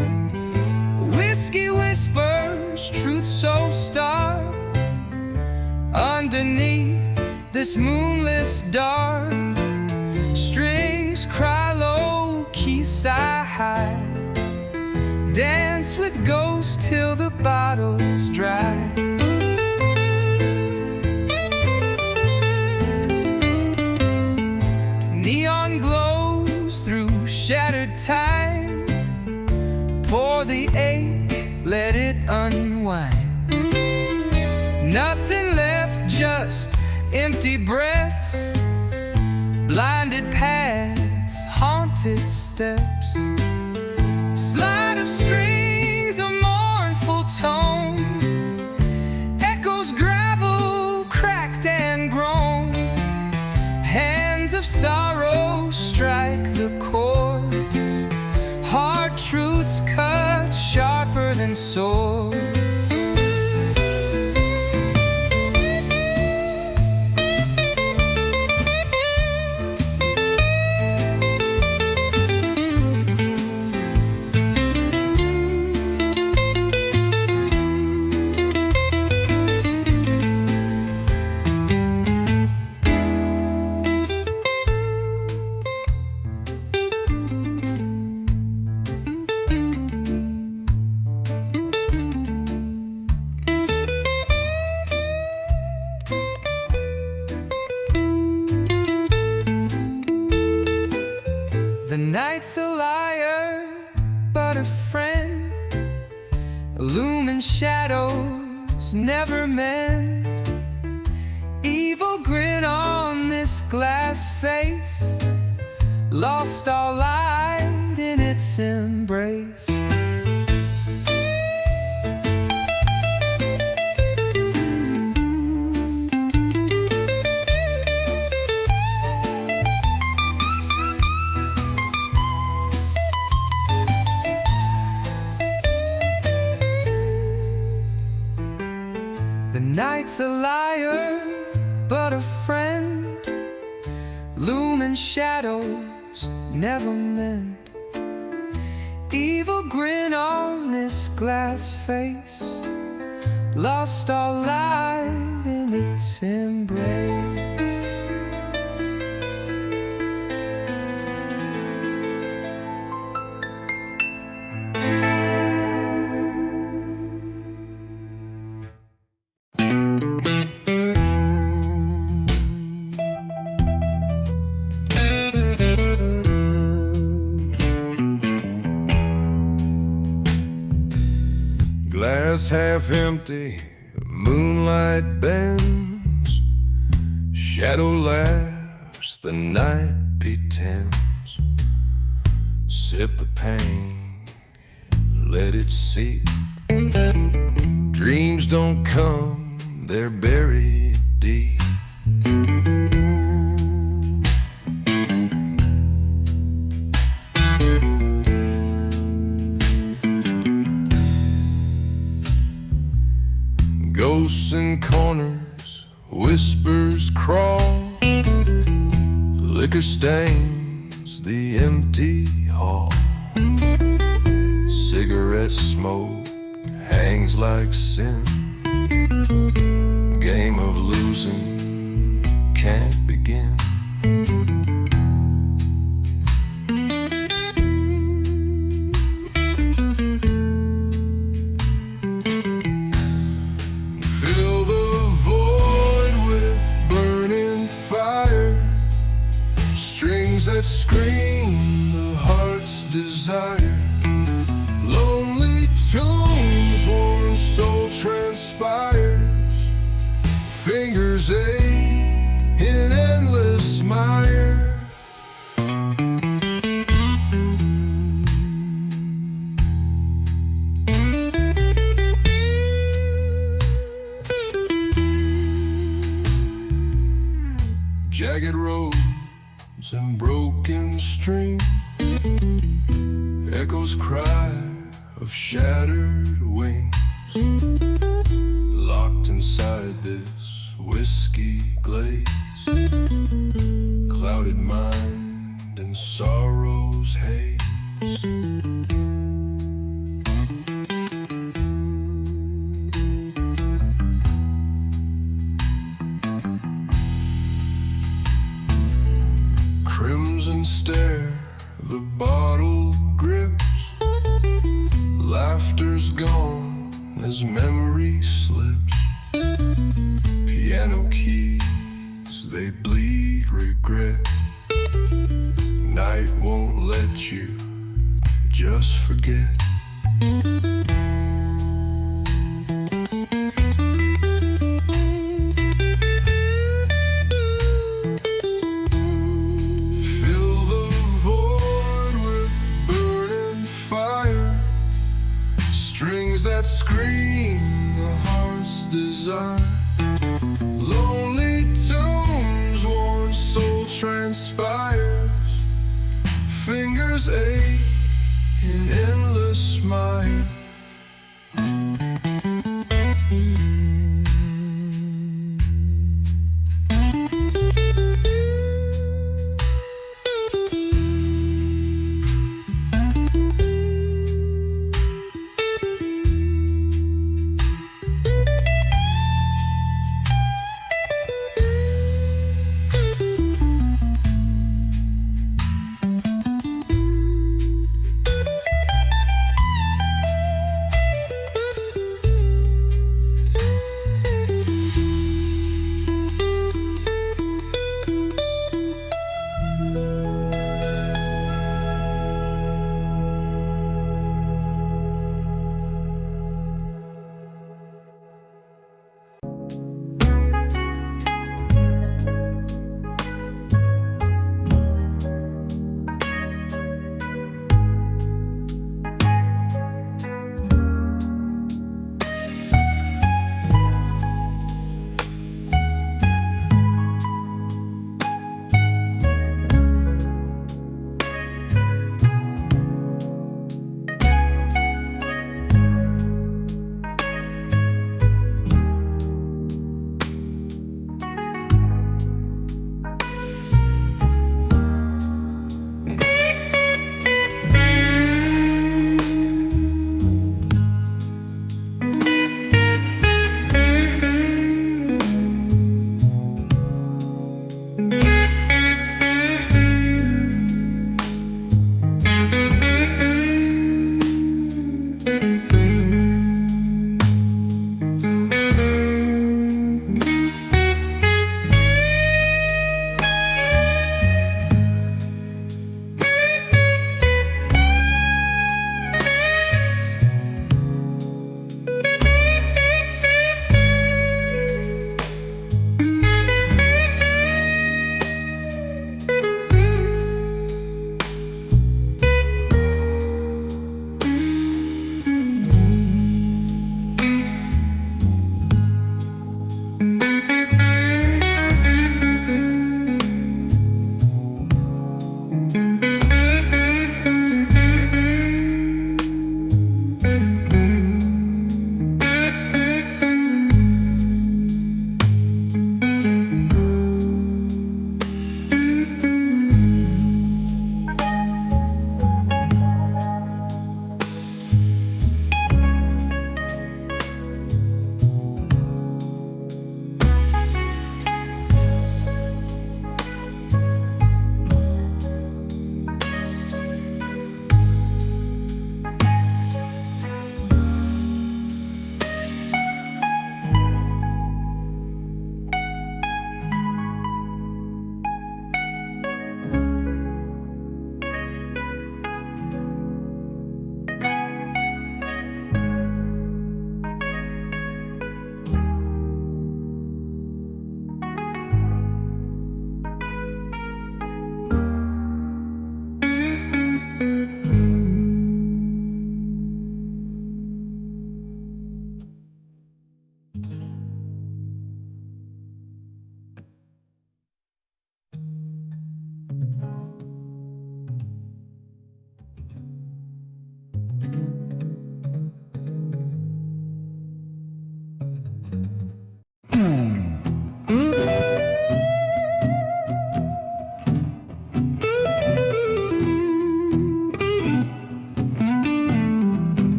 Whiskey whispers truth so stark underneath this moonless dark. Strings cry low, keys sigh high. Dance with ghosts till the bottle's dry. Neon glows through shattered time. Pour the ache, let it unwind. Nothing left, just empty breaths, blinded paths, haunted steps. Slide of sorrow strike the chords. Hard truths cut sharper than swords. The night's a liar, but a friend. Illumined shadows never mend. Evil grin on this glass face, lost all light in its embrace. The night's a liar, but a friend. Looming shadows never mend. Evil grin on this glass face, lost all light in its embrace. Glass half empty, moonlight bends, shadow laughs, the night pretends. Sip the pain, let it seep. Dreams don't come, they're buried deep. Ghosts in corners, whispers crawl. Liquor stains the empty hall. Cigarette smoke hangs like sin. Game of losing can't begin. That scream the heart's desire. Lonely tombs, worn soul transpires. Fingers ache in endless mire. Jagged road and broken streams, echoes cry of shattered wings. Locked inside this whiskey glaze, clouded mind and sorrow's haze. Crimson stare, the bottle grips. Laughter's gone as memory slips. Piano keys, they bleed regret. Night won't let you just forget. Strings that scream the heart's desire. Lonely tombs, worn soul transpire. shoulders ache in endless smile.